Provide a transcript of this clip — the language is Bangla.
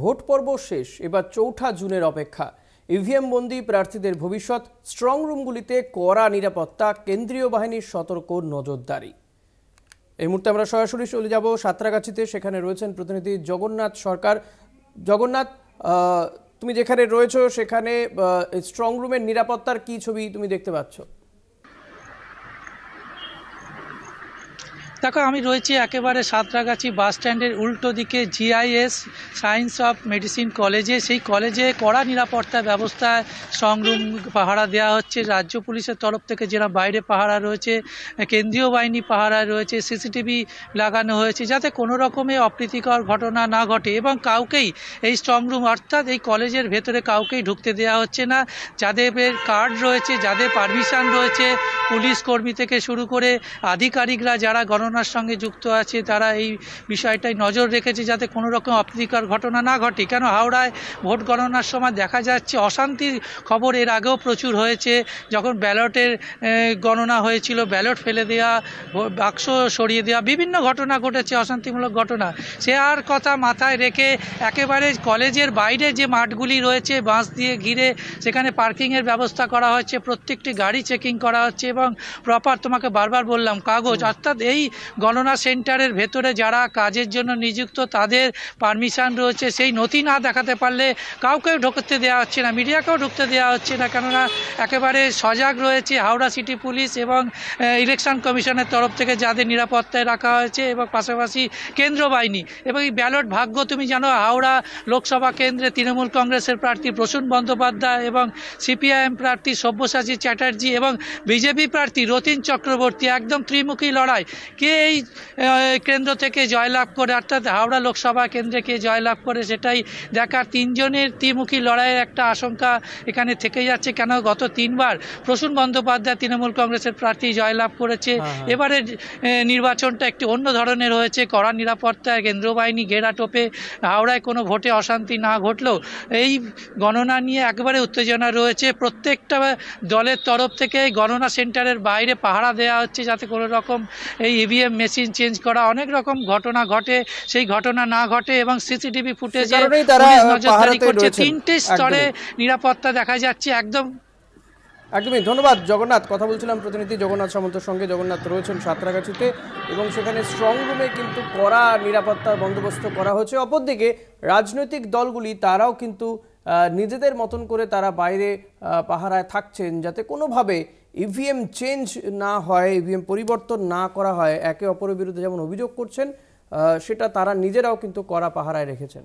ভোট পর্ব শেষ, এবার ৪ঠা জুনের অপেক্ষা। ইভিএম বন্দী প্রার্থীদের ভবিষ্যৎ, স্ট্রং রুমগুলিতে কড়া নিরাপত্তা, কেন্দ্রীয় বাহিনীর সতর্ক নজরদারি। এই মুহূর্তে আমরা সরাসরি চলে যাব সাঁতরাগাছিতে। সেখানে রয়েছেন প্রতিনিধি জগন্নাথ সরকার। জগন্নাথ, তুমি যেখানে রয়েছো সেখানে স্ট্রং রুমের নিরাপত্তার কি ছবি তুমি দেখতে পাচ্ছ? দেখো, আমি রয়েছি একেবারে সাঁতরাগাছি বাস স্ট্যান্ডের উল্টো দিকে জিআইএস সায়েন্স অফ মেডিসিন কলেজে। সেই কলেজে কড়া নিরাপত্তা ব্যবস্থায় স্ট্রং রুম পাহারা দেওয়া হচ্ছে রাজ্য পুলিশের তরফ থেকে, যারা বাইরে পাহারা রয়েছে, কেন্দ্রীয় বাহিনী পাহারায় রয়েছে, সিসিটিভি লাগানো হয়েছে যাতে কোনো রকমের অপ্রীতিকর ঘটনা না ঘটে। এবং কাউকেই এই স্ট্রং রুম অর্থাৎ এই কলেজের ভেতরে কাউকেই ঢুকতে দেওয়া হচ্ছে না। যাদের কার্ড রয়েছে, যাদের পারমিশন রয়েছে, পুলিশ কর্মী থেকে শুরু করে আধিকারিকরা যারা গণনার সঙ্গে যুক্ত আছে, তারা এই বিষয়টাই নজর রেখেছে যাতে কোনো রকম অপ্রীতিকর ঘটনা না ঘটে। কেন হাওড়ায় ভোট গণনার সময় দেখা যাচ্ছে অশান্তির খবর এর আগেও প্রচুর হয়েছে। যখন ব্যালটের গণনা হয়েছিল, ব্যালট ফেলে দেওয়া, বাক্স সরিয়ে দেওয়া, বিভিন্ন ঘটনা ঘটেছে, অশান্তিমূলক ঘটনা। সে আর কথা মাথায় রেখে একেবারে কলেজের বাইরে যে মাঠগুলি রয়েছে বাঁশ দিয়ে ঘিরে, সেখানে পার্কিংয়ের ব্যবস্থা করা হচ্ছে, প্রত্যেকটি গাড়ি চেকিং করা হচ্ছে এবং প্রপার, তোমাকে বারবার বললাম, কাগজ, অর্থাৎ এই গণনা সেন্টারের ভেতরে যারা কাজের জন্য নিযুক্ত তাদের পারমিশন রয়েছে, সেই নথি না দেখাতে পারলে কাউকেও ঢুকতে দেওয়া হচ্ছে না, মিডিয়াকেও ঢুকতে দেওয়া হচ্ছে না। কেননা একেবারে সজাগ রয়েছে হাওড়া সিটি পুলিশ এবং ইলেকশন কমিশনের তরফ থেকে, যাদের নিরাপত্তায় রাখা হয়েছে, এবং পাশাপাশি কেন্দ্র বাহিনী। এবং এই ব্যালট ভাগ্য তুমি জানো, হাওড়া লোকসভা কেন্দ্রে তৃণমূল কংগ্রেসের প্রার্থী প্রসূন বন্দ্যোপাধ্যায় এবং সিপিআইএম প্রার্থী সব্যসাচী চ্যাটার্জি এবং বিজেপি প্রার্থী রতিন চক্রবর্তী, একদম ত্রিমুখী লড়াই। কে এই কেন্দ্র থেকে জয়লাভ করে, অর্থাৎ হাওড়া লোকসভা কেন্দ্রে কে জয়লাভ করে সেটাই দেখার। তিনজনের ত্রিমুখী লড়াইয়ের একটা আশঙ্কা এখানে থেকে যাচ্ছে। কেন গত 3বার প্রসূন বন্দ্যোপাধ্যায় তৃণমূল কংগ্রেসের প্রার্থী জয়লাভ করেছে। এবারে নির্বাচনটা একটি অন্য ধরনের হয়েছে, কড়া নিরাপত্তায়, কেন্দ্র বাহিনী ঘেরাটোপে। হাওড়ায় কোনো ভোটে অশান্তি না ঘটলেও এই গণনা নিয়ে একেবারে উত্তেজনা রয়েছে। প্রত্যেকটা দলের তরফ থেকে গণনা সেন্টারের বাইরে পাহারা দেওয়া হচ্ছে যাতে কোনো রকম এই ইভিএম মেশিন চেঞ্জ করা, অনেক রকম ঘটনা ঘটে, সেই ঘটনা না ঘটে। এবং সিসিটিভি ফুটেজে নজরদারি করছে। 3টে স্তরে নিরাপত্তা দেখা যাচ্ছে। একদমই ধন্যবাদ জগন্নাথ। কথা বলছিলাম প্রতিনিধি জগন্নাথ সামন্তের সঙ্গে। জগন্নাথ রয়েছেন সাঁতরাগাছিতে এবং সেখানে স্ট্রং রুমে কিন্তু কড়া নিরাপত্তার বন্দোবস্ত করা হয়েছে। অপরদিকে রাজনৈতিক দলগুলি তারাও কিন্তু নিজেদের মতন করে তারা বাইরে পাহারায় থাকছেন যাতে কোনোভাবে ইভিএম চেঞ্জ না হয়, ইভিএম পরিবর্তন না করা হয়। একে অপরের বিরুদ্ধে যেমন অভিযোগ করছেন, সেটা তারা নিজেরাও কিন্তু কড়া পাহারায় রেখেছেন।